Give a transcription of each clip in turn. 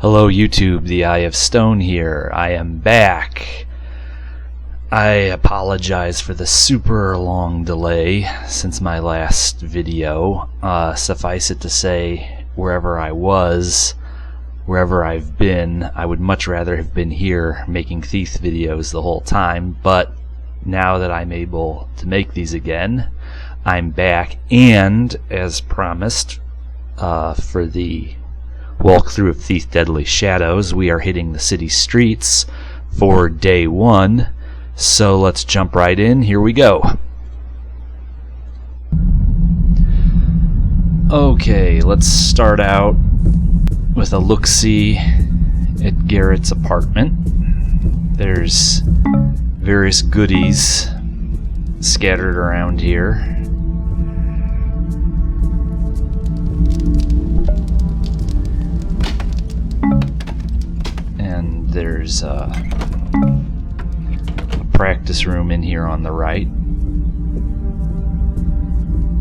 Hello YouTube, the Eye of Stone here. I am back. I apologize for the super long delay since my last video. Suffice it to say, wherever I was, wherever I've been, I would much rather have been here making thief videos the whole time, but now that I'm able to make these again, I'm back, and as promised, for the walkthrough of Thief Deadly Shadows, we are hitting the city streets for day one, so let's jump right in. Here we go. Okay, let's start out with a look-see at Garrett's apartment. There's various goodies scattered around here. And there's a practice room in here on the right.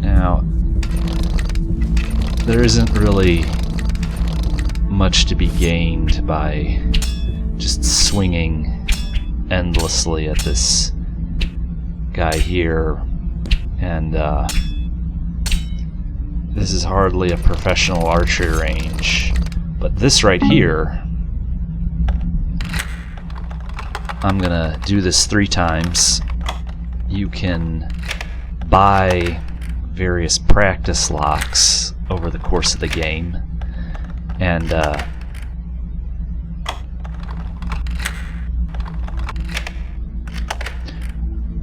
Now, there isn't really much to be gained by just swinging endlessly at this guy here, and this is hardly a professional archery range, but this right here, I'm gonna do this 3 times. You can buy various practice locks over the course of the game, and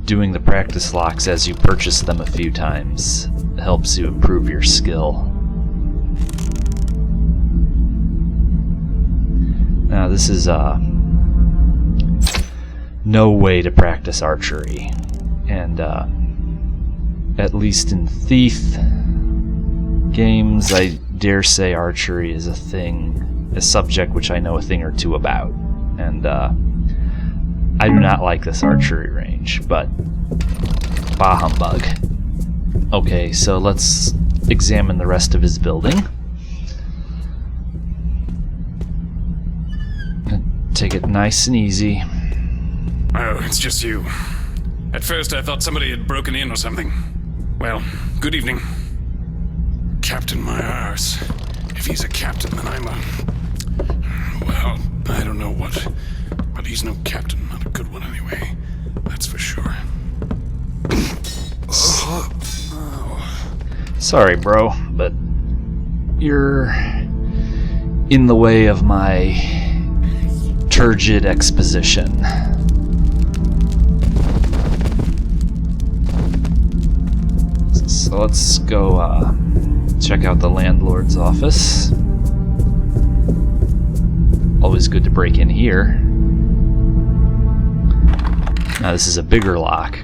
doing the practice locks as you purchase them a few times helps you improve your skill. Now this is no way to practice archery, and at least in Thief games, I dare say archery is a subject which I know a thing or two about, and I do not like this archery range, but bah humbug. Okay, so let's examine the rest of his building. Take it nice and easy. Oh, it's just you. At first I thought somebody had broken in or something. Well, good evening. Captain my arse. If he's a captain, then I'm a... well, I don't know what. But he's no captain, not a good one anyway. That's for sure. Sorry, bro, but you're in the way of my turgid exposition. So let's go check out the landlord's office. Always good to break in here. Now this is a bigger lock.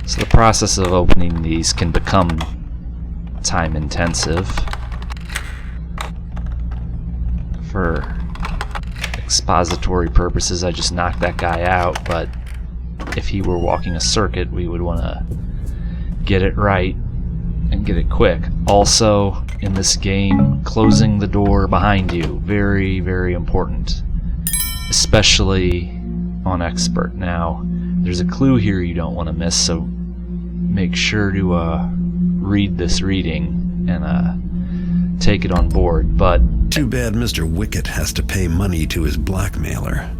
So the process of opening these can become time intensive. For expository purposes, I just knocked that guy out, but if he were walking a circuit, we would want to get it right and get it quick. Also, in this game, closing the door behind you, very, very important, especially on expert. Now, there's a clue here you don't want to miss, so make sure to read this reading and take it on board. But too bad Mr. Wicket has to pay money to his blackmailer.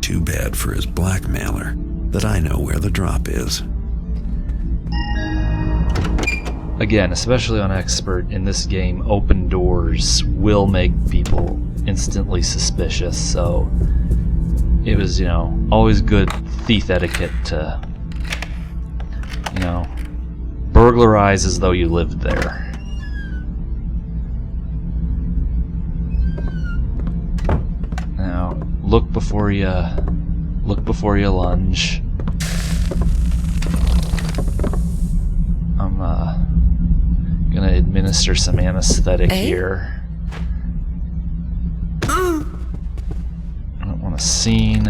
Too bad for his blackmailer that I know where the drop is. Again, especially on expert, in this game, open doors will make people instantly suspicious, so it was, always good thief etiquette to, burglarize as though you lived there. Now, look before you lunge. I'm gonna administer some anesthetic here. I don't want a scene.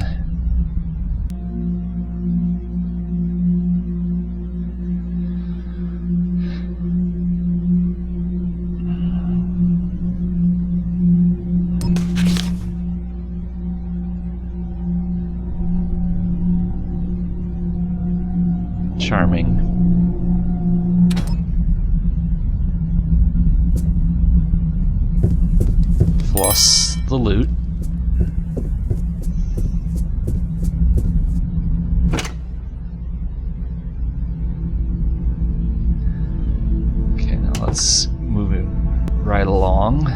we've lost the loot. Okay, now let's move it right along.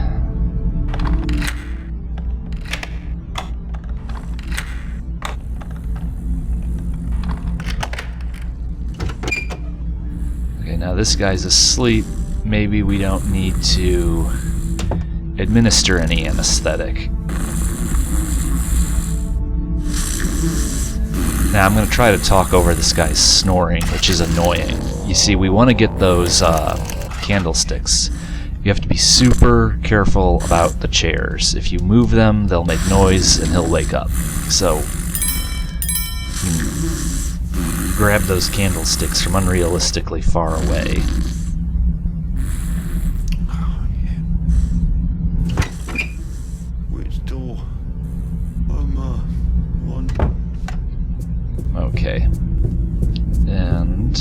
Okay, now this guy's asleep. Maybe we don't need to administer any anesthetic. Now I'm going to try to talk over this guy's snoring, which is annoying. You see, we want to get those candlesticks. You have to be super careful about the chairs. If you move them, they'll make noise and he'll wake up. So, grab those candlesticks from unrealistically far away. Which door? One. Okay. And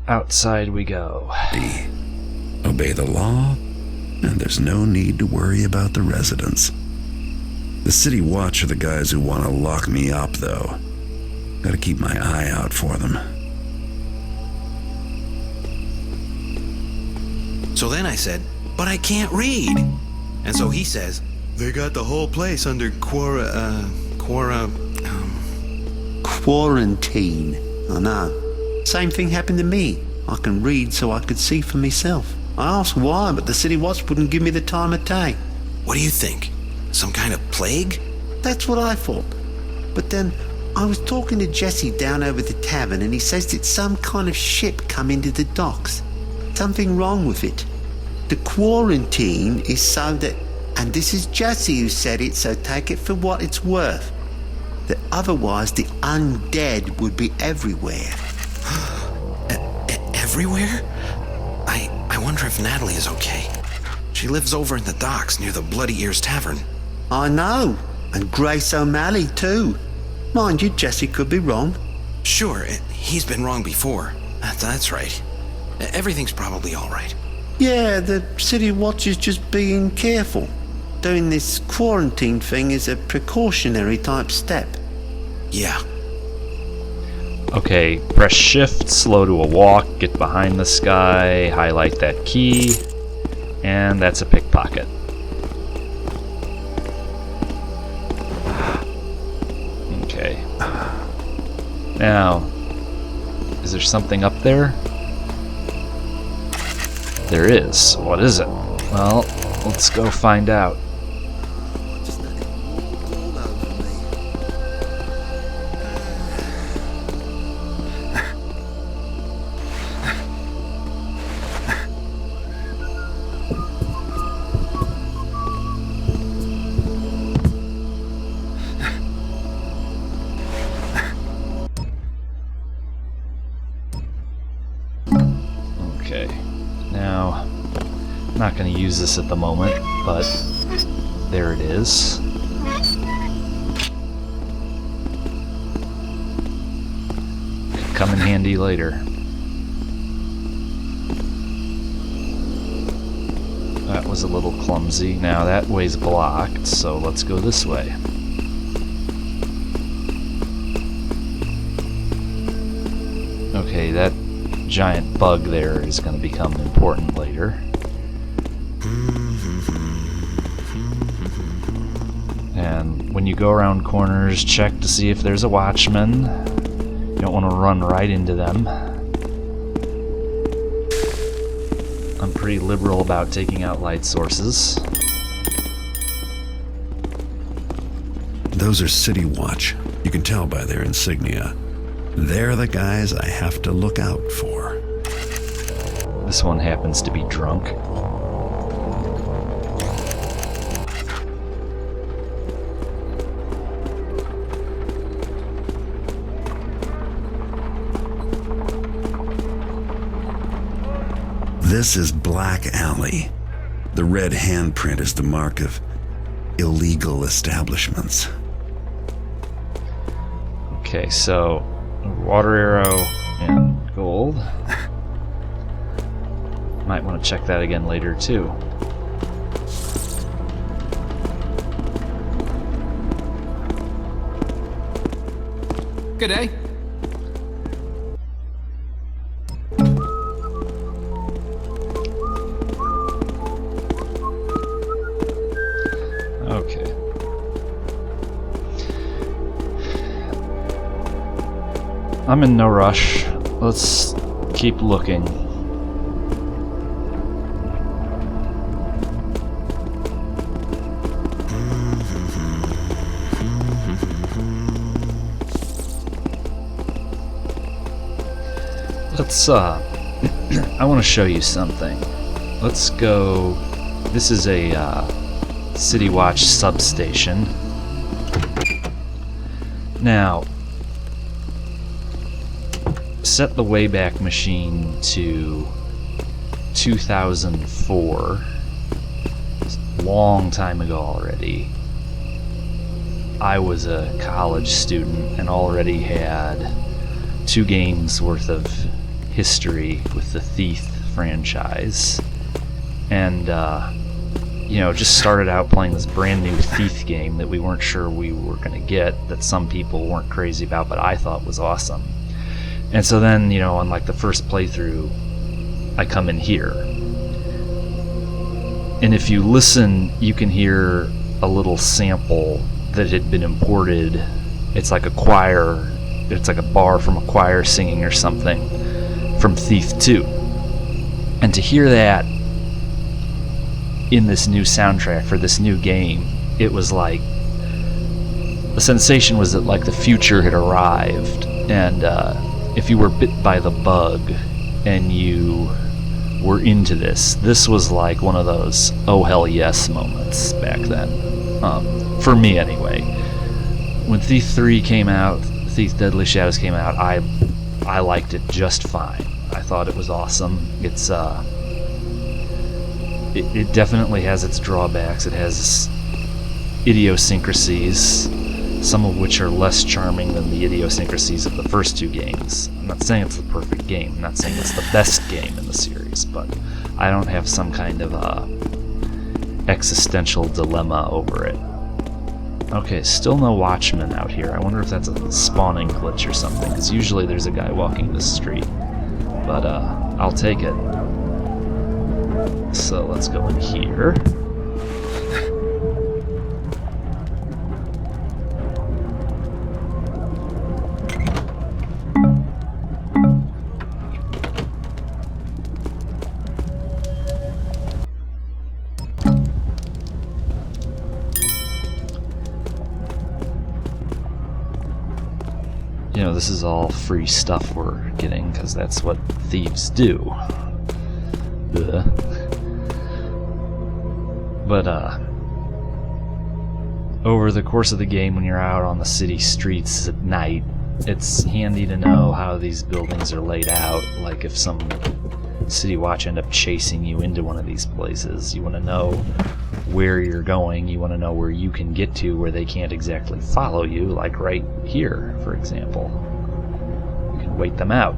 outside we go. Obey the law, and there's no need to worry about the residents. The city watch are the guys who want to lock me up, though. Gotta keep my eye out for them. So then I said, but I can't read. And so he says, they got the whole place under quarantine. I know. Same thing happened to me. I can read so I could see for myself. I asked why, but the city watch wouldn't give me the time of day. what do you think? Some kind of plague? That's what I thought. But then I was talking to Jesse down over the tavern, and he says it's some kind of ship come into the docks. Something wrong with it. The quarantine is so that, and this is Jesse who said it, so take it for what it's worth, that otherwise the undead would be everywhere. Everywhere? I wonder if Natalie is okay. She lives over in the docks near the Bloody Ears Tavern. I know, and Grace O'Malley too. Mind you, Jesse could be wrong. Sure, he's been wrong before. That's right. Everything's probably all right. Yeah, the city watch is just being careful. Doing this quarantine thing is a precautionary type step. Yeah. Okay, press shift, slow to a walk, get behind this guy, highlight that key, and that's a pickpocket. Okay. Now, is there something up there? There is. What is it? Well, let's go find out. Okay. Now, I'm not going to use this at the moment, but there it is. Could come in handy later. That was a little clumsy. Now that way's blocked, so let's go this way. Okay, that giant bug there is going to become important later. And when you go around corners, check to see if there's a watchman. You don't want to run right into them. I'm pretty liberal about taking out light sources. Those are City Watch. You can tell by their insignia. They're the guys I have to look out for. This one happens to be drunk. This is Black Alley. The red handprint is the mark of illegal establishments. Okay, so water arrow and gold. Might want to check that again later too. Good day. Okay. I'm in no rush. Let's keep looking. Let's, I want to show you something. Let's go. This is a, City Watch substation. Now, set the Wayback Machine to 2004. A long time ago already. I was a college student and already had 2 games worth of history with the Thief franchise. And, you know, just started out playing this brand new Thief game that we weren't sure we were going to get, that some people weren't crazy about, but I thought was awesome. And so then, you know, on like the first playthrough, I come in here. And if you listen, you can hear a little sample that had been imported. It's like a choir, it's like a bar from a choir singing or something from Thief 2. And to hear that in this new soundtrack for this new game, it was like, the sensation was that like the future had arrived, and if you were bit by the bug and you were into this was like one of those oh hell yes moments back then, for me anyway. When Thief 3 came out, Thief Deadly Shadows came out, I liked it just fine. I thought it was awesome. It's it definitely has its drawbacks. It has idiosyncrasies, some of which are less charming than the idiosyncrasies of the first 2 games. I'm not saying it's the perfect game. I'm not saying it's the best game in the series, but I don't have some kind of existential dilemma over it. Okay, still no watchman out here. I wonder if that's a spawning glitch or something, because usually there's a guy walking this street. But I'll take it. So let's go in here. You know, this is all free stuff we're getting, because that's what thieves do. Ugh. But, over the course of the game, when you're out on the city streets at night, it's handy to know how these buildings are laid out. Like, if some City Watch end up chasing you into one of these places, you want to know where you're going, you want to know where you can get to where they can't exactly follow you, like right here, for example. You can wait them out.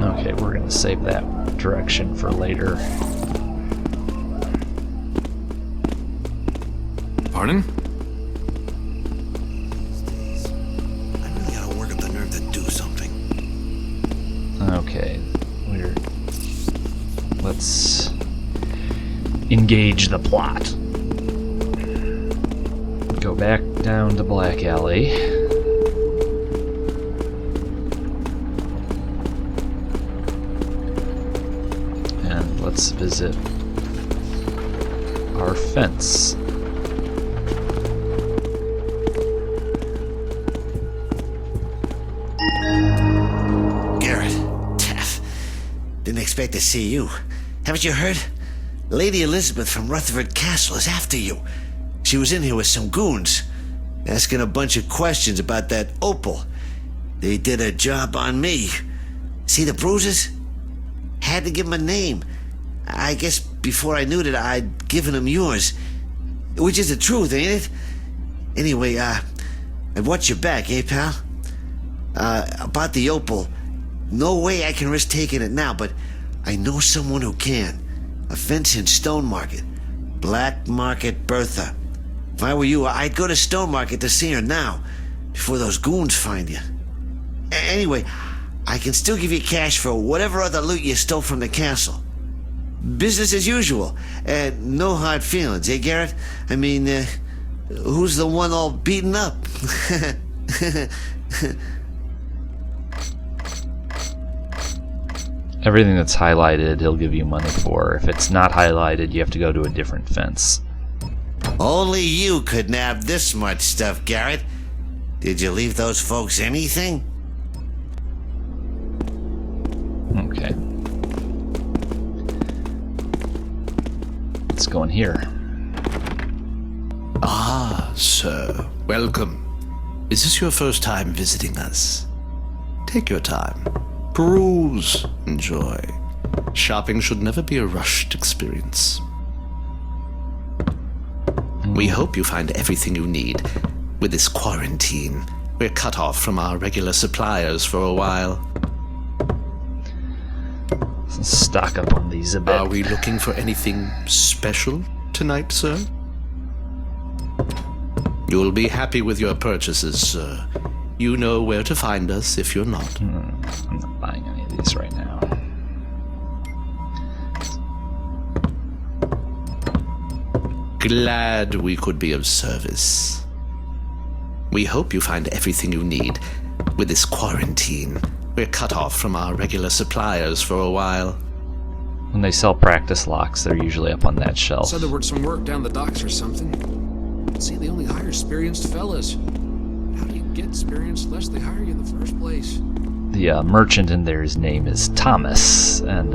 Okay, we're going to save that direction for later. Pardon? I really gotta work up the nerve to do something. Okay, let's engage the plot. Go back down to Black Alley. And let's visit our fence. Garrett, didn't expect to see you. Haven't you heard? Lady Elizabeth from Rutherford Castle is after you. She was in here with some goons, asking a bunch of questions about that opal. They did a job on me. See the bruises? Had to give him a name. I guess before I knew that I'd given him yours. Which is the truth, ain't it? Anyway, I'd watch your back, eh, pal? About the opal, no way I can risk taking it now, but I know someone who can. A fence in Stone Market. Black Market Bertha. If I were you, I'd go to Stone Market to see her now, before those goons find you. Anyway, I can still give you cash for whatever other loot you stole from the castle. Business as usual, and no hard feelings, eh, Garrett? I mean, who's the one all beaten up? Everything that's highlighted, he'll give you money for. If it's not highlighted, you have to go to a different fence. Only you could nab this much stuff, Garrett. Did you leave those folks anything? Okay. Let's go in here. Ah, sir. Welcome. Is this your first time visiting us? Take your time. Peruse. Enjoy. Shopping should never be a rushed experience. We hope you find everything you need. With this quarantine, we're cut off from our regular suppliers for a while. Stock up on these a bit. Are we looking for anything special tonight, sir? You'll be happy with your purchases, sir. You know where to find us if you're not. I'm not buying any of these right now. Glad we could be of service. We hope you find everything you need. With this quarantine, we're cut off from our regular suppliers for a while. When they sell practice locks, they're usually up on that shelf. Said there was some work down the docks or something. See, they only hire experienced fellas. How do you get experienced unless they hire you in the first place? The merchant in there, his name is Thomas, and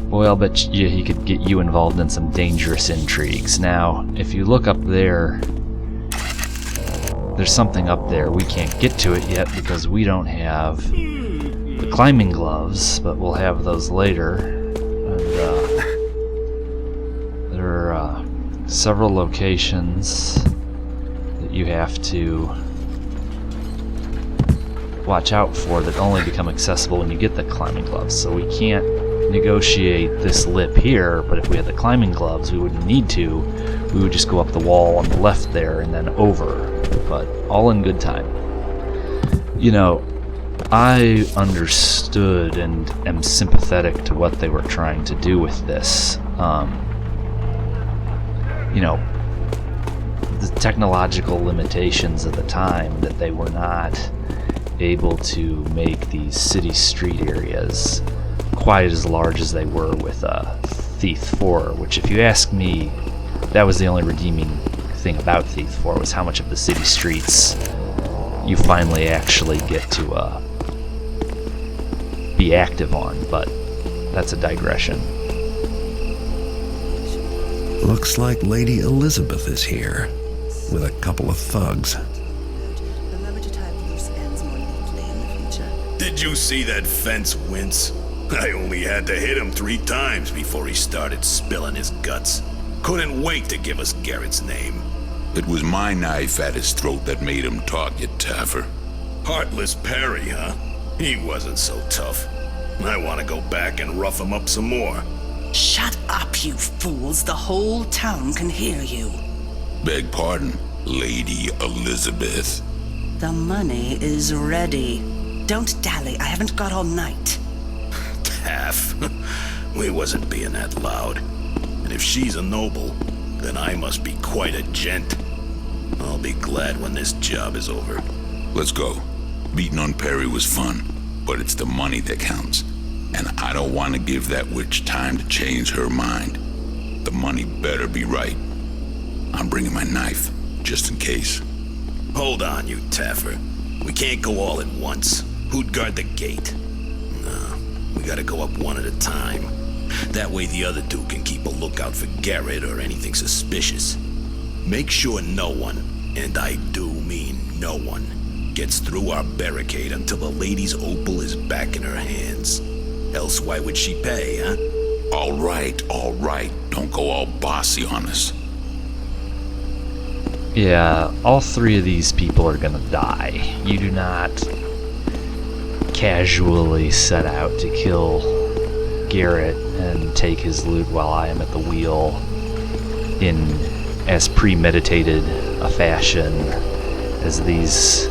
boy, I'll bet you he could get you involved in some dangerous intrigues. Now, if you look up there, there's something up there. We can't get to it yet because we don't have the climbing gloves, but we'll have those later. And there are several locations that you have to watch out for that only become accessible when you get the climbing gloves. So we can't negotiate this lip here, but if we had the climbing gloves, we wouldn't need to. We would just go up the wall on the left there and then over. But all in good time. You know, I understood and am sympathetic to what they were trying to do with this. You know, the technological limitations of the time, that they were not able to make these city street areas quite as large as they were with Thief 4, which, if you ask me, that was the only redeeming thing about Thief 4, was how much of the city streets you finally actually get to be active on, but that's a digression. Looks like Lady Elizabeth is here, with a couple of thugs. Remember to tie loose ends more neatly in the future. Did you see that fence wince? I only had to hit him 3 times before he started spilling his guts. Couldn't wait to give us Garrett's name. It was my knife at his throat that made him talk, you Taffer. Heartless Perry, huh? He wasn't so tough. I want to go back and rough him up some more. Shut up, you fools. The whole town can hear you. Beg pardon, Lady Elizabeth. The money is ready. Don't dally. I haven't got all night. Taff. We wasn't being that loud. And if she's a noble, then I must be quite a gent. I'll be glad when this job is over. Let's go. Beating on Perry was fun, but it's the money that counts. And I don't want to give that witch time to change her mind. The money better be right. I'm bringing my knife, just in case. Hold on, you Taffer. We can't go all at once. Who'd guard the gate? No, we gotta go up one at a time. That way the other 2 can keep a lookout for Garrett or anything suspicious. Make sure no one, and I do mean no one, gets through our barricade until the lady's opal is back in her hands. Else why would she pay, huh? All right. Don't go all bossy on us. Yeah, all three of these people are gonna die. You do not casually set out to kill Garrett and take his loot while I am at the wheel in as premeditated a fashion as these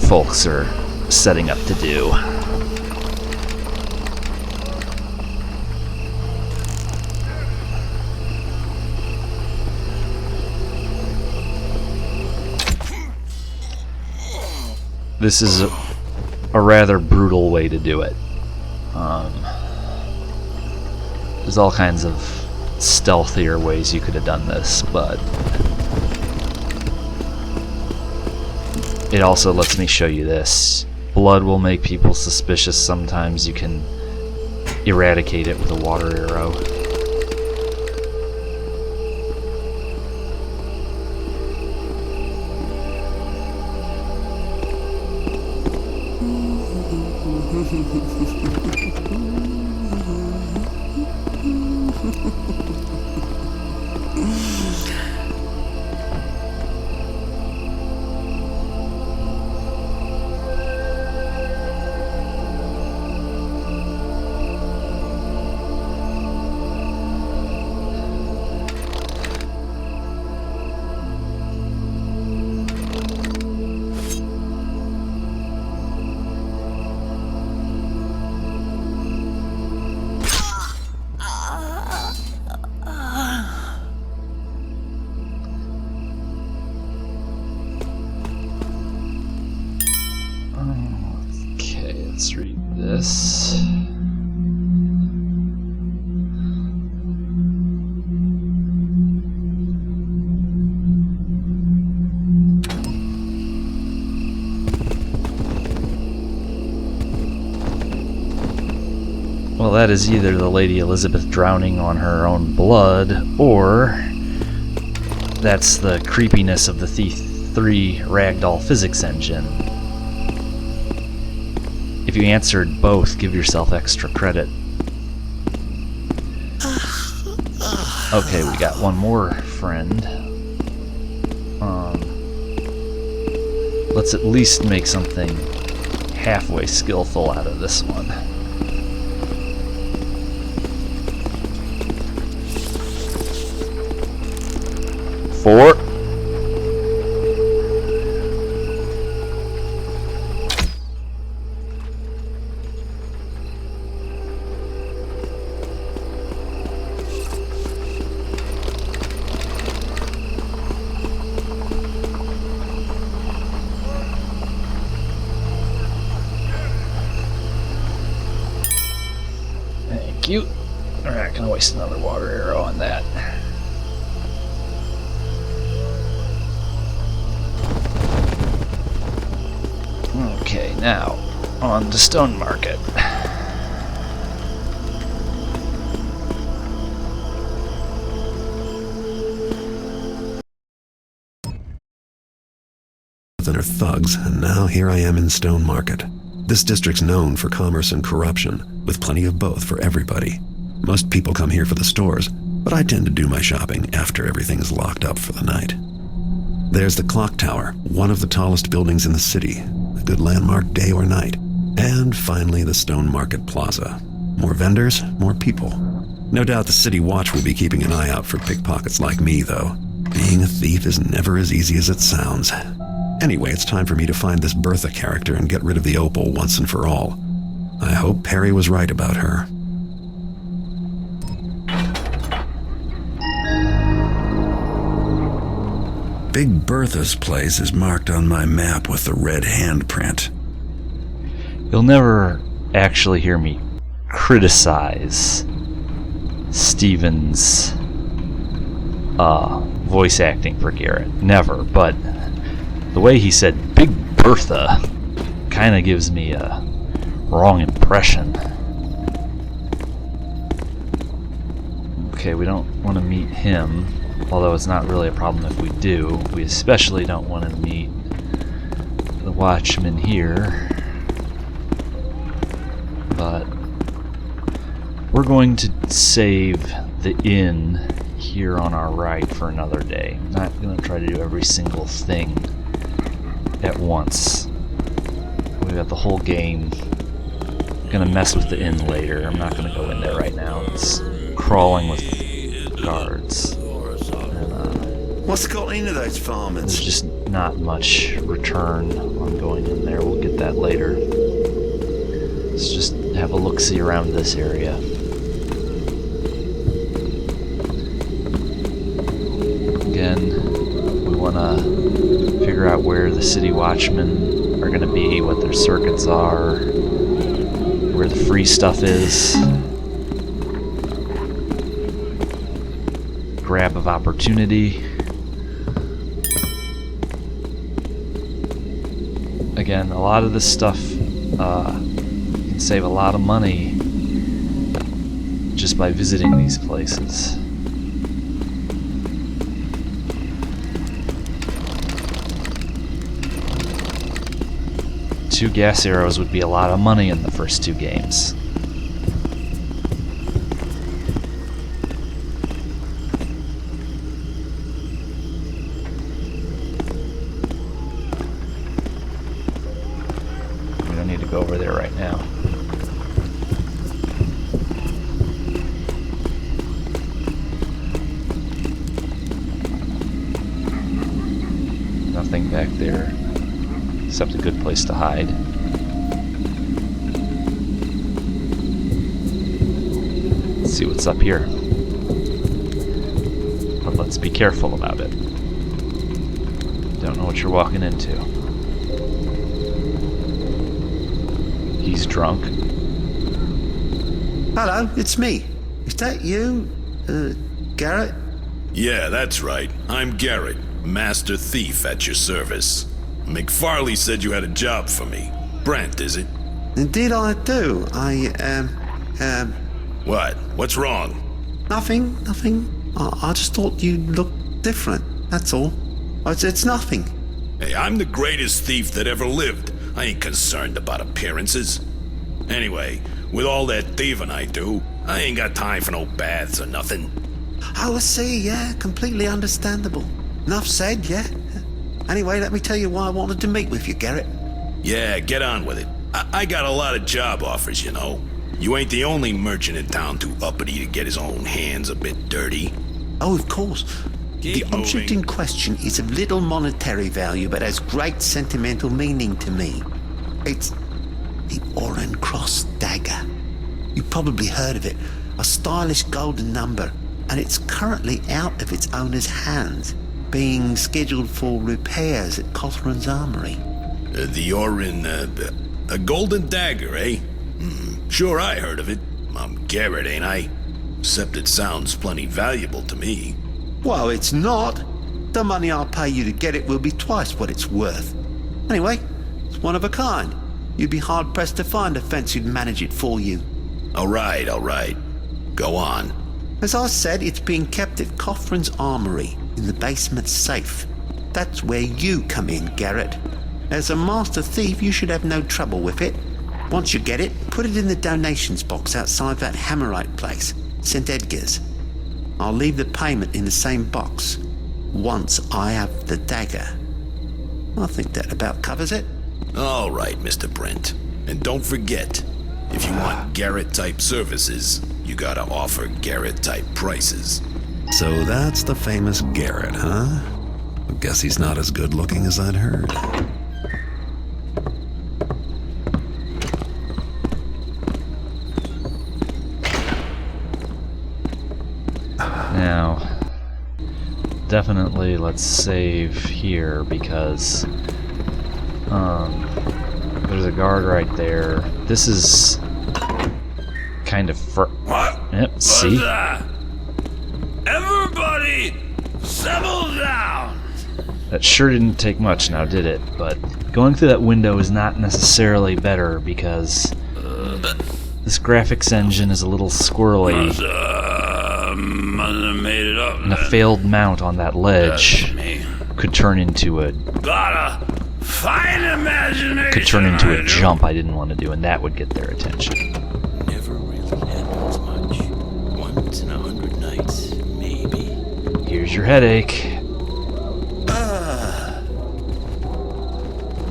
folks are setting up to do. This is a rather brutal way to do it. There's all kinds of stealthier ways you could have done this, but it also lets me show you this. Blood will make people suspicious. Sometimes you can eradicate it with a water arrow. Let's read this. Well, that is either the Lady Elizabeth drowning on her own blood, or that's the creepiness of the Thief 3 Ragdoll physics engine. If you answered both, give yourself extra credit. Okay, we got one more friend. Let's at least make something halfway skillful out of this one. Four. Thank you. We're not going to waste another water arrow on that. Okay, now on to Stone Market. That are thugs, and now here I am in Stone Market. This district's known for commerce and corruption, with plenty of both for everybody. Most people come here for the stores, but I tend to do my shopping after everything's locked up for the night. There's the clock tower, one of the tallest buildings in the city, a good landmark day or night. And finally the Stone Market Plaza. More vendors, more people. No doubt the city watch will be keeping an eye out for pickpockets like me, though. Being a thief is never as easy as it sounds. Anyway, it's time for me to find this Bertha character and get rid of the opal once and for all. I hope Perry was right about her. Big Bertha's place is marked on my map with the red handprint. You'll never actually hear me criticize Steven's voice acting for Garrett. Never, but the way he said Big Bertha kind of gives me a wrong impression. Okay, we don't want to meet him. Although it's not really a problem if we do. We especially don't want to meet the watchman here. But we're going to save the inn here on our right for another day. I'm not going to try to do every single thing at once. We've got the whole game. I'm going to mess with the inn later. I'm not going to go in there right now. It's crawling with guards. And, what's got into those farmers? There's just not much return on going in there. We'll get that later. Let's just have a look-see around this area. Again, we want to figure out where the city watchmen are going to be, what their circuits are, where the free stuff is. Grab of opportunity. Again, a lot of this stuff can save a lot of money just by visiting these places. Two gas arrows would be a lot of money in the first 2 games. We don't need to go over there right now. Nothing back there. Except a good place to hide. Let's see what's up here. But let's be careful about it. Don't know what you're walking into. He's drunk. Hello, it's me. Is that you, Garrett? Yeah, that's right. I'm Garrett, master thief at your service. McFarley said you had a job for me. Brent, is it? Indeed I do. What? What's wrong? Nothing. I just thought you looked different, that's all. It's nothing. Hey, I'm the greatest thief that ever lived. I ain't concerned about appearances. Anyway, with all that thieving I do, I ain't got time for no baths or nothing. Oh, I see, yeah, completely understandable. Enough said, yeah. Anyway, let me tell you why I wanted to meet with you, Garrett. Yeah, get on with it. I got a lot of job offers, you know. You ain't the only merchant in town too uppity to get his own hands a bit dirty. Oh, of course. The object in question is of little monetary value, but has great sentimental meaning to me. It's the Oran Cross dagger. You've probably heard of it. A stylish golden number, and it's currently out of its owner's hands, being scheduled for repairs at Cothran's armory. The Orin, a golden dagger, eh? Sure, I heard of it. I'm Garrett, ain't I? Except it sounds plenty valuable to me. Well, it's not. The money I'll pay you to get it will be twice what it's worth. Anyway, it's one of a kind. You'd be hard-pressed to find a fence who'd manage it for you. All right. Go on. As I said, it's being kept at Cothran's armory, in the basement safe. That's where you come in, Garrett. As a master thief, you should have no trouble with it. Once you get it, put it in the donations box outside that Hammerite place, St. Edgar's. I'll leave the payment in the same box, once I have the dagger. I think that about covers it. All right, Mr. Brent. And don't forget, if you want Garrett-type services, you gotta offer Garrett-type prices. So that's the famous Garrett, huh? I guess he's not as good looking as I'd heard. Now, definitely let's save here because there's a guard right there. This is kind of What? Yep, see? Everybody, settle down! That sure didn't take much now, did it? But going through that window is not necessarily better because this graphics engine is a little squirrely. must have made it up. And a failed mount on that ledge could turn into a Fine imagination. could turn into a jump I didn't want to do, and that would get their attention. Never really happens much. Once in 100 nights, maybe. Here's your headache.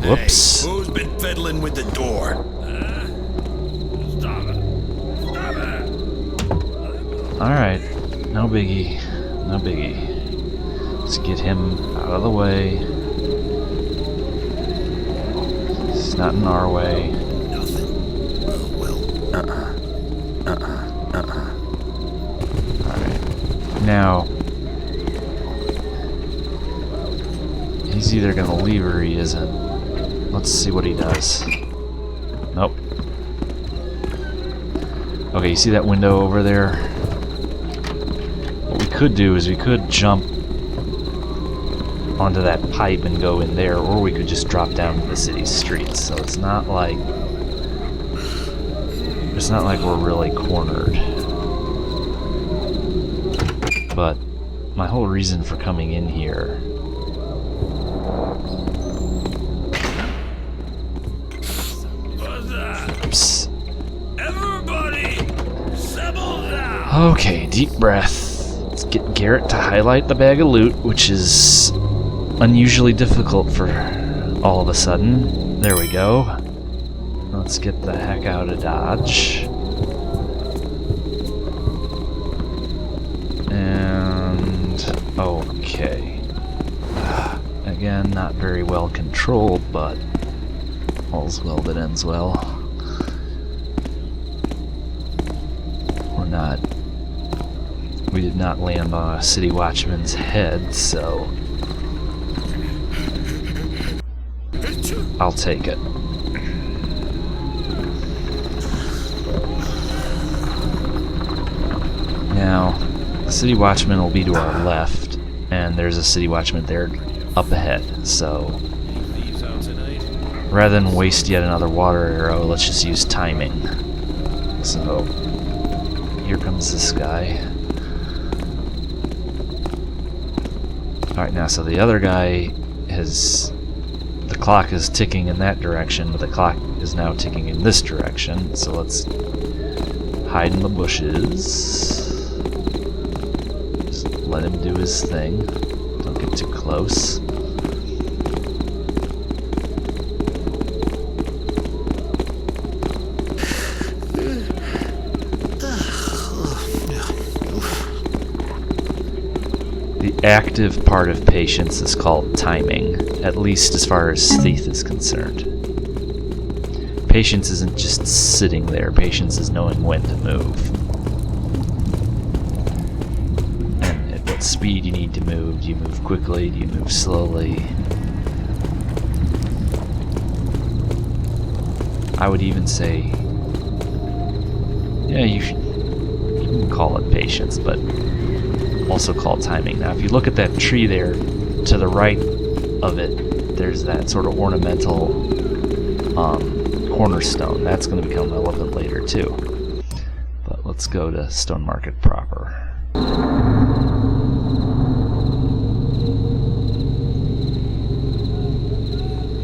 Whoops. Hey, who's been fiddling with the door? Stop it. Stop it. Alright. No biggie. No biggie. Let's get him out of the way. It's not in our way. Nothing. Oh, well. Alright. Now, he's either gonna leave or he isn't. Let's see what he does. Nope. Okay, you see that window over there? What we could do is we could jump onto that pipe and go in there, or we could just drop down to the city streets. So it's not like we're really cornered. But my whole reason for coming in here Okay, deep breath. Let's get Garrett to highlight the bag of loot, which is unusually difficult for all of a sudden. There we go. Let's get the heck out of Dodge. And okay. Again, not very well controlled, but all's well that ends well. We did not land on a city watchman's head, so I'll take it. Now, the city watchman will be to our left, and there's a city watchman there up ahead, so rather than waste yet another water arrow, let's just use timing. So, here comes this guy. Alright, now, so the other guy the clock is ticking in that direction, but the clock is now ticking in this direction, so let's hide in the bushes. Just let him do his thing. Don't get too close. The active part of patience is called timing, at least as far as Thief is concerned. Patience isn't just sitting there, patience is knowing when to move. And at what speed you need to move. Do you move quickly? Do you move slowly? I would even say, yeah, you can call it patience, but also called timing. Now, if you look at that tree there, to the right of it, there's that sort of ornamental cornerstone. That's going to become relevant later too. But let's go to Stone Market proper.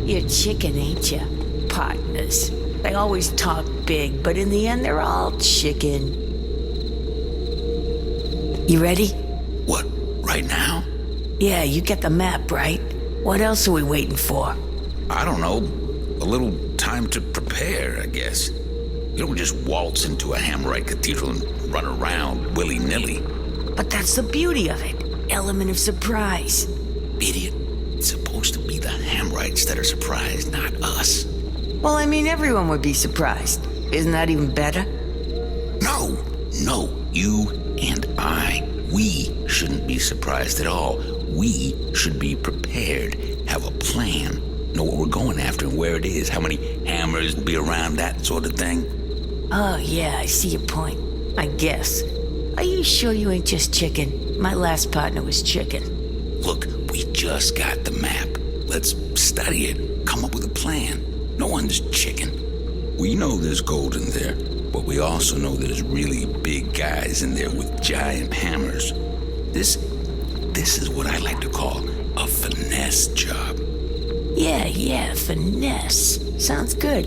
You're chicken, ain't you? Partners. They always talk big, but in the end, they're all chicken. You ready? What, right now? Yeah, you get the map, right? What else are we waiting for? I don't know. A little time to prepare, I guess. You don't just waltz into a Hammerite cathedral and run around willy-nilly. But that's the beauty of it. Element of surprise. Idiot. It's supposed to be the Hammerites that are surprised, not us. Well, I mean, everyone would be surprised. Isn't that even better? No, you and I. We shouldn't be surprised at all. We should be prepared, have a plan, know what we're going after and where it is, how many hammers will be around, that sort of thing. Oh, yeah, I see your point. I guess. Are you sure you ain't just chicken? My last partner was chicken. Look, we just got the map. Let's study it, come up with a plan. No one's chicken. We know there's gold in there, But we also know there's really big guys in there with giant hammers. This is what I like to call a finesse job. Yeah, finesse. Sounds good.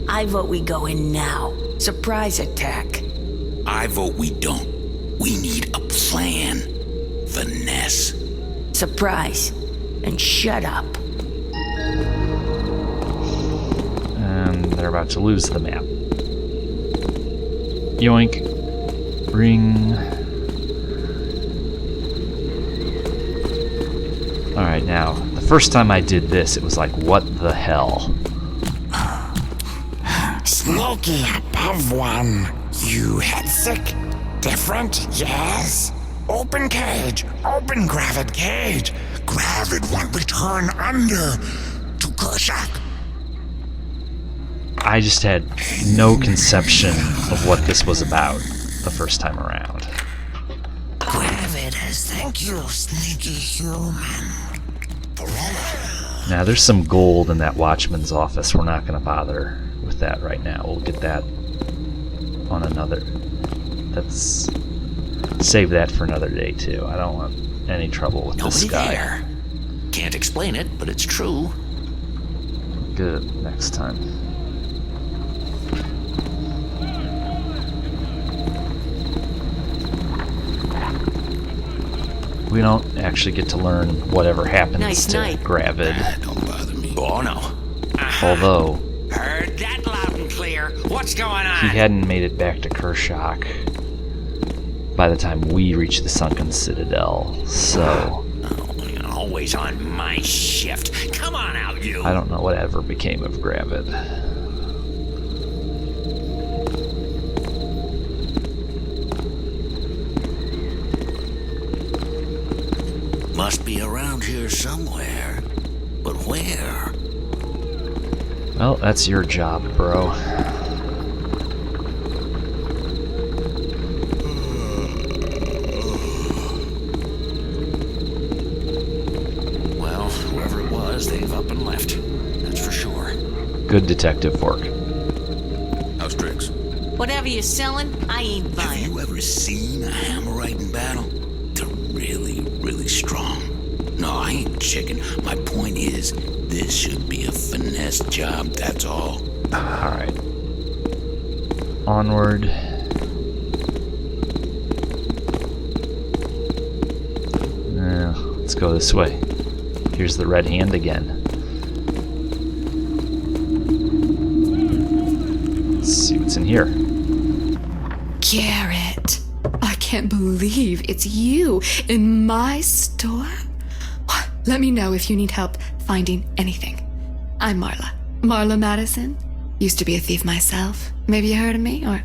I vote we go in now. Surprise attack. I vote we don't. We need a plan. Finesse. Surprise. And shut up. And they're about to lose the map. Yoink. Ring. Alright, now, the first time I did this, it was like, what the hell? Sneaky above one. You head sick. Different, yes. Open cage. Open gravid cage. Gravid won't return under to Kershak. I just had no conception of what this was about the first time around. Gravid as thank you, sneaky human. Now, there's some gold in that watchman's office. We're not going to bother with that right now. We'll get that on another. Let's save that for another day, too. I don't want any trouble with this guy. There. Can't explain it, but it's true. Good, next time. We don't actually get to learn whatever happens Nice to night. Gravid. Don't bother me. Oh no. Although Heard that loud and clear. What's going on? he hadn't made it back to Kershak by the time we reached the sunken citadel, so Always on my shift. Come on out, you. I don't know whatever became of Gravid. Must be around here somewhere. But where? Well, that's your job, bro. Well, whoever it was, they've up and left. That's for sure. Good detective work. How's tricks? Whatever you're selling, I ain't Have buying. you ever seen a hammerite in battle? They're really, really strong. No, I ain't chicken. My point is, this should be a finesse job, that's all. Alright. Onward. Let's go this way. Here's the red hand again. Let's see what's in here. Garrett, I can't believe it's you in my store. Let me know if you need help finding anything. I'm Marla. Marla Madison. Used to be a thief myself. Maybe you heard of me? Or,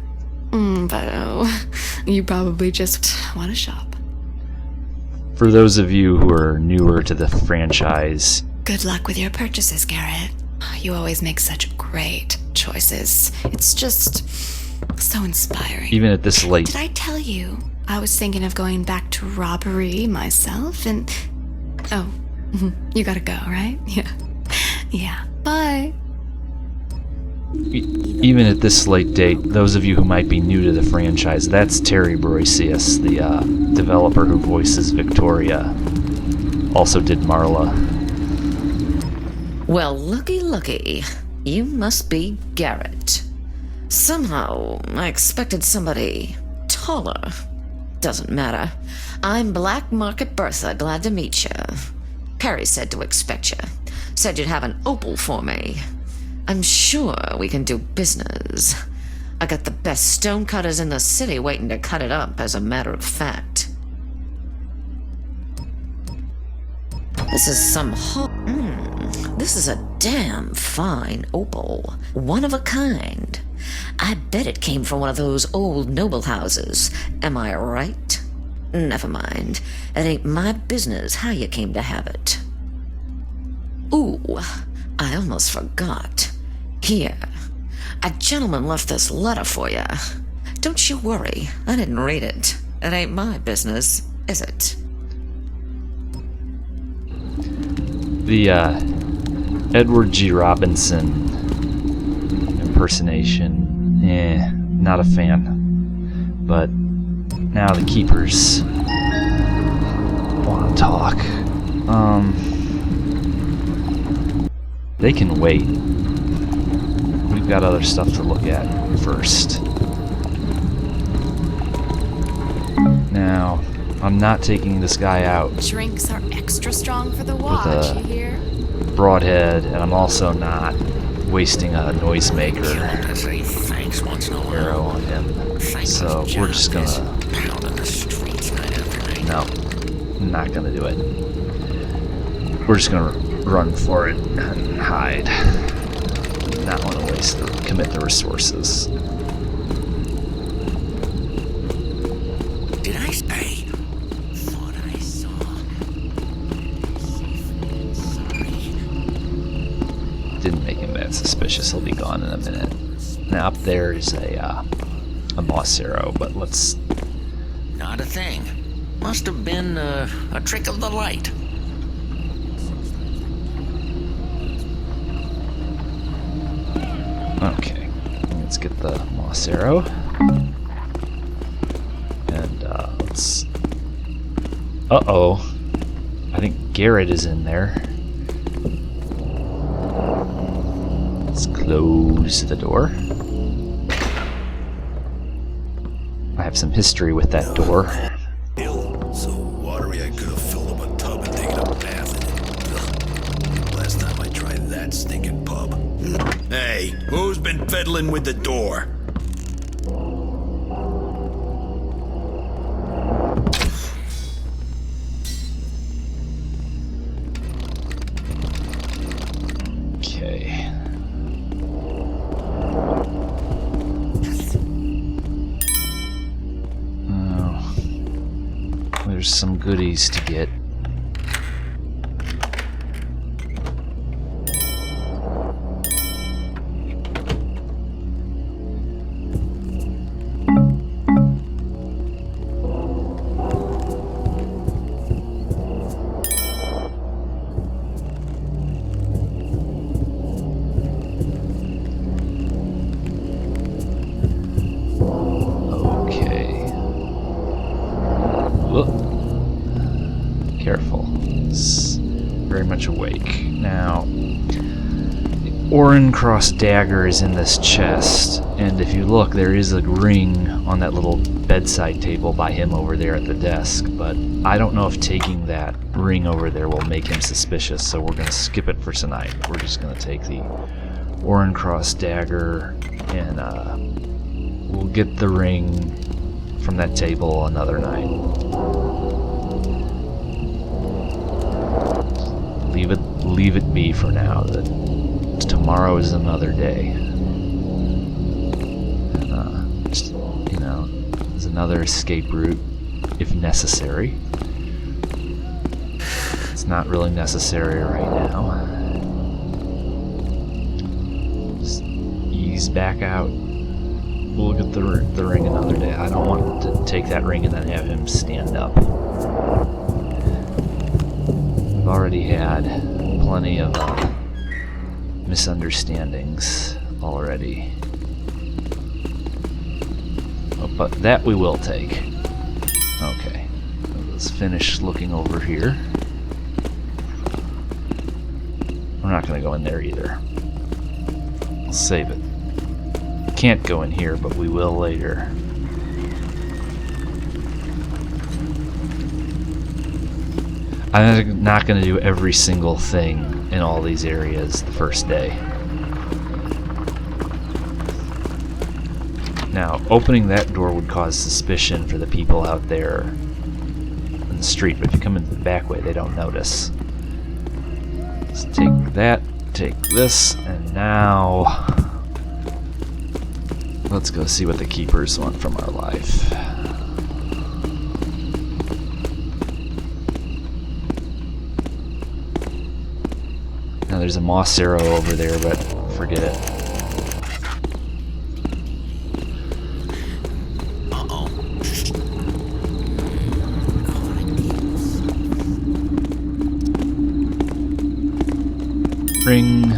but oh, you probably just want to shop. For those of you who are newer to the franchise, Good luck with your purchases, Garrett. You always make such great choices. It's just so inspiring. even at this late... Did I tell you I was thinking of going back to robbery myself? And oh, you gotta go, right? Yeah. Bye. Even at this late date, those of you who might be new to the franchise, that's Terry Broisius, the developer who voices Victoria. Also did Marla. Well, looky. You must be Garrett. Somehow, I expected somebody taller. Doesn't matter. I'm Black Market Bertha, glad to meet you. Perry said to expect you. Said you'd have an opal for me. I'm sure we can do business. I got the best stonecutters in the city waiting to cut it up, as a matter of fact. This is some this is a damn fine opal. One of a kind. I bet it came from one of those old noble houses. Am I right? Never mind. It ain't my business how you came to have it. Ooh, I almost forgot. Here. A gentleman left this letter for you. Don't you worry. I didn't read it. It ain't my business, is it? The Edward G. Robinson impersonation Not a fan. But now the keepers want to talk. They can wait. We've got other stuff to look at first. Now, I'm not taking this guy out Drinks are extra strong for the watch, you hear? broadhead, and I'm also not wasting a noisemaker arrow on him. So we're just gonna... No, I'm not gonna do it. We're just gonna run for it and hide. Not want to commit the resources. Did I say? Thought I saw. Sorry. Didn't make him that suspicious. He'll be gone in a minute. Now up there is a moss arrow, but let's... Not a thing. Must have been a trick of the light. Okay, let's get the moss arrow. And let's... Uh-oh. I think Garrett is in there. Let's close the door. I have some history with that door. So watery I could have filled up a tub and taken a bath in it. Ugh. Last time I tried that stinking pub. Hey, who's been fiddling with the door? Okay. Oh. There's some goodies to get. Careful. It's very much awake. Now, the Orin Cross dagger is in this chest, and if you look, there is a ring on that little bedside table by him over there at the desk, but I don't know if taking that ring over there will make him suspicious, so we're going to skip it for tonight. We're just going to take the Orin Cross dagger, and we'll get the ring from that table another night. Leave it be for now. That tomorrow is another day. And, just, you know, there's another escape route if necessary. It's not really necessary right now. Just ease back out. We'll get the ring another day. I don't want to take that ring and then have him stand up. We've already had plenty of misunderstandings already. Oh, but that we will take. Okay. Let's finish looking over here. We're not going to go in there either. We'll save it. Can't go in here, but we will later. I'm not going to do every single thing in all these areas the first day. Now, opening that door would cause suspicion for the people out there in the street, but if you come in the back way, they don't notice. Let's take that, take this, and now let's go see what the keepers want from our life. Now there's a moss arrow over there, but forget it. Ring.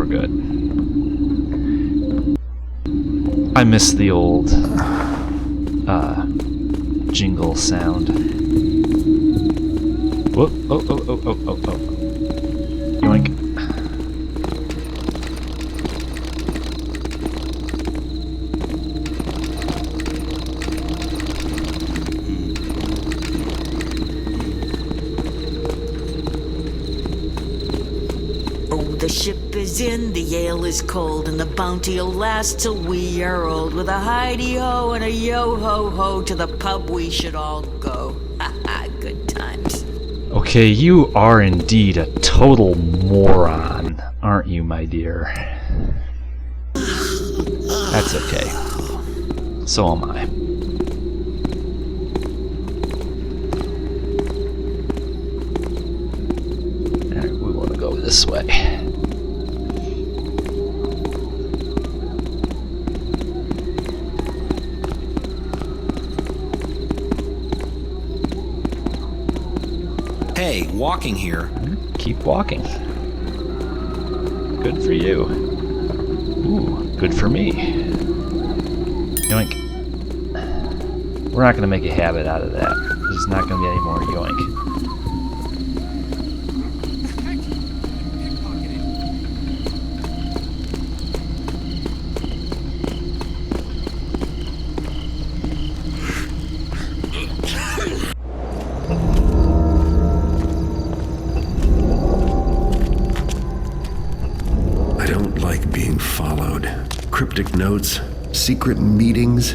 we're good. I miss the old jingle sound. Whoop! Oh! Yoink! The ship is in, the ale is cold, and the bounty'll last till we are old. With a hidey-ho and a yo-ho-ho, to the pub we should all go. Ha ha, good times. Okay, you are indeed a total moron, aren't you, my dear? That's okay. So am I. Alright, we want to go this way. Hey, walking here. Keep walking. Good for you. Ooh, good for me. Yoink. We're not going to make a habit out of that. There's not going to be any more yoink. Cryptic notes, secret meetings.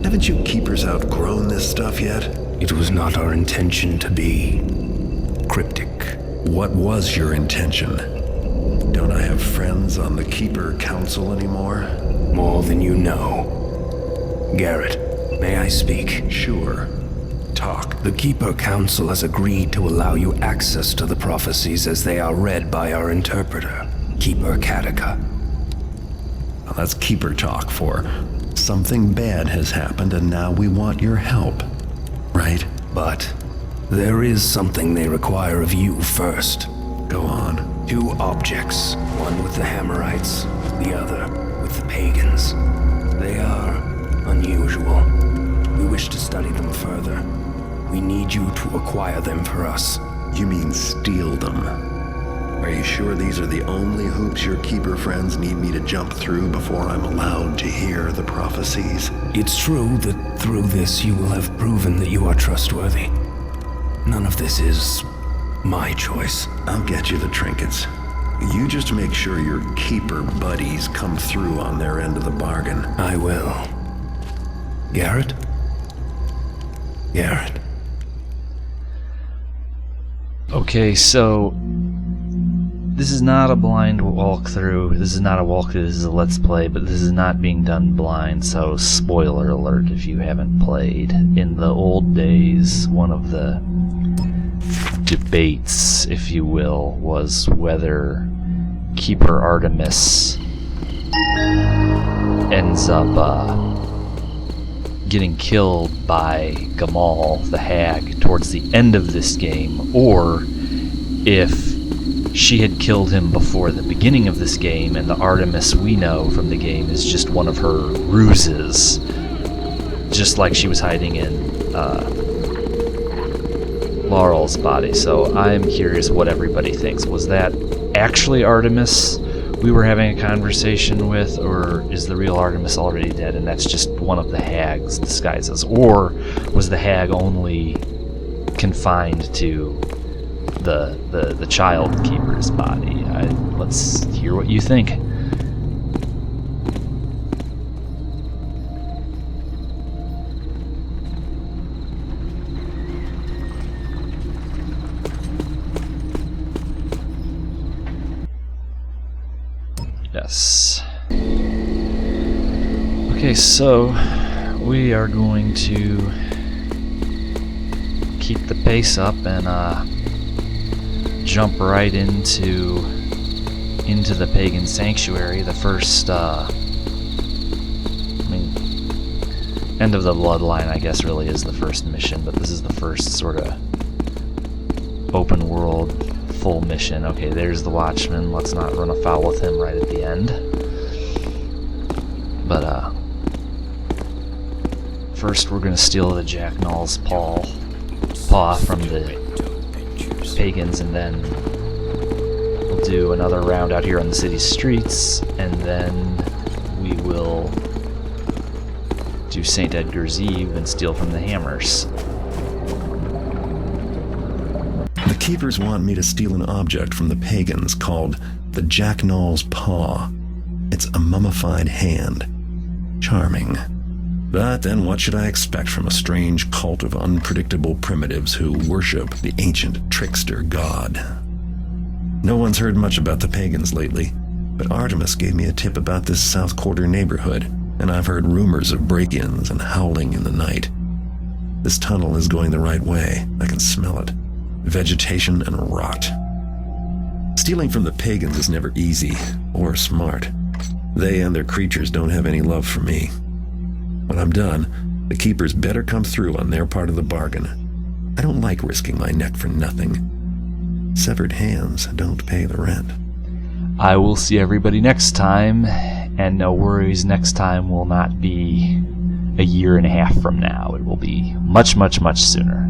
Haven't you keepers outgrown this stuff yet? It was not our intention to be cryptic. What was your intention? Don't I have friends on the Keeper Council anymore? More than you know. Garrett, may I speak? Sure. Talk. The Keeper Council has agreed to allow you access to the prophecies as they are read by our interpreter, Keeper Katika. Well, that's Keeper talk for something bad has happened and now we want your help, right? But there is something they require of you first. Go on. 2 objects, one with the Hammerites, the other with the pagans. They are unusual. We wish to study them further. We need you to acquire them for us. You mean steal them? Are you sure these are the only hoops your Keeper friends need me to jump through before I'm allowed to hear the prophecies? It's true that through this you will have proven that you are trustworthy. None of this is my choice. I'll get you the trinkets. You just make sure your Keeper buddies come through on their end of the bargain. I will. Garrett? Garrett. Okay, so this is not a blind walkthrough. This is not a walkthrough. This is a let's play, but this is not being done blind. So spoiler alert if you haven't played. In the old days, one of the debates, if you will, was whether Keeper Artemis ends up getting killed by Gamal, the hag, towards the end of this game, or if she had killed him before the beginning of this game, and the Artemis we know from the game is just one of her ruses, just like she was hiding in Laurel's body. So I'm curious what everybody thinks. Was that actually Artemis we were having a conversation with, or is the real Artemis already dead and that's just one of the hags disguises? Or was the hag only confined to the child keeper's body? Let's hear what you think. Yes. Okay, so we are going to keep the pace up and jump right into the pagan sanctuary. The first, end of the bloodline, I guess, really is the first mission, but this is the first sort of open world full mission. Okay, there's the Watchman. Let's not run afoul with him right at the end. But, first we're gonna steal the Jack Null's paw from the pagans, and then we'll do another round out here on the city streets, and then we will do St. Edgar's Eve and steal from the hammers. The Keepers want me to steal an object from the pagans called the Jack Null's Paw. It's a mummified hand. Charming. But then what should I expect from a strange cult of unpredictable primitives who worship the ancient trickster god? No one's heard much about the pagans lately, but Artemis gave me a tip about this South Quarter neighborhood, and I've heard rumors of break-ins and howling in the night. This tunnel is going the right way. I can smell it. Vegetation and rot. Stealing from the pagans is never easy or smart. They and their creatures don't have any love for me. When I'm done, the Keepers better come through on their part of the bargain. I don't like risking my neck for nothing. Severed hands don't pay the rent. I will see everybody next time, and no worries, next time will not be a year and a half from now. It will be much, much, much sooner.